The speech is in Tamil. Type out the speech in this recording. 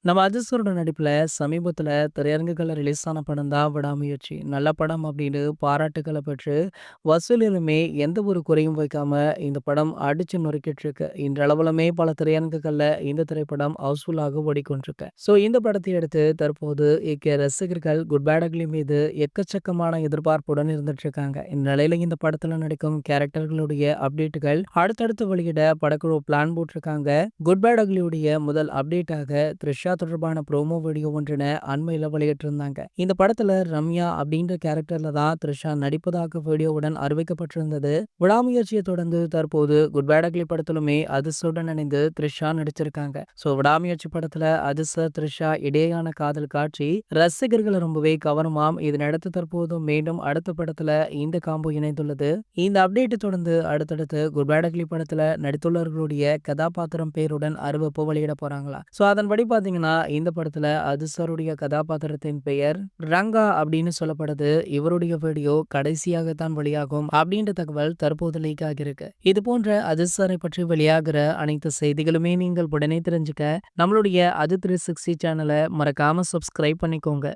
நம்ம அஜித்தோட நடிப்புல சமீபத்துல திரையரங்குகள்ல ரிலீஸ் ஆன படம் தான் விடாமுயற்சி. நல்ல படம் அப்படின்னு பாராட்டுக்கள பெற்று, வசூலிலுமே எந்த ஒரு குறையும் வைக்காம இந்த படம் அடிச்சு நொறுக்கிட்டு இருக்கு. இன்றளவிலுமே பல திரையரங்குகள்ல இந்த திரைப்படம் ஹவுஸ்ஃபுல்லாக ஓடிக்கொண்டிருக்கு. இந்த படத்தை அடுத்து தற்போது ரசிகர்கள் குட் பேட் அக்லி மீது எக்கச்சக்கமான எதிர்பார்ப்புடன் இருந்துட்டு இருக்காங்க. இந்நிலையில இந்த படத்துல நடிக்கும் கேரக்டர்களுடைய அப்டேட்டுகள் அடுத்தடுத்து வெளியிட படக்குழு பிளான் போட்டிருக்காங்க. குட் பேட் அக்லியுடைய முதல் அப்டேட்டாக த்ரிஷா தொடர்பான ப்ரோமோ வீடியோ ஒன்றின அண்மையில வெளியிட்டிருந்தாங்க. இந்த படத்துல ரம்யா அப்படின்ற கேரக்டர்ல தான் த்ரிஷா நடிப்பதாக வீடியோவுடன் அறிவிக்கப்பட்டிருந்தது. விடாமுயற்சியை தொடர்ந்து தற்போது குட் பேட் அக்லி படத்திலுமே அதிர்ஷ்டுடன் இணைந்து த்ரிஷா நடிச்சிருக்காங்க. விடாமுயற்சி படத்துல அதிர்ஷ்ட த்ரிஷா இடையேயான காதல் காட்சி ரசிகர்களை ரொம்பவே கவருமாம். இதனடுத்து தற்போது மீண்டும் அடுத்த படத்துல இந்த காம்போ இணைந்துள்ளது. இந்த அப்டேட் தொடர்ந்து அடுத்தடுத்து குட் பேட் அக்லி படத்துல நடித்துள்ளவர்களுடைய கதாபாத்திரம் பேருடன் அறிவிப்பு வெளியிட போறாங்களா. அதன்படி பாத்தீங்கன்னா இந்த படத்துல அதிர்ஷ்டருடைய கதாபாத்திரத்தின் பெயர் ரங்கா அப்படின்னு சொல்லப்படுது. இவருடைய வீடியோ கடைசியாகத்தான் வெளியாகும் அப்படின்ற தகவல் தற்போது லீக் ஆகியிருக்கு. இது போன்ற அதிர்ஷ்டரை பற்றி வெளியாகிற அனைத்து செய்திகளுமே நீங்கள் உடனே தெரிஞ்சுக்க நம்மளுடைய அது 360 சேனலை மறக்காம சப்ஸ்கிரைப் பண்ணிக்கோங்க.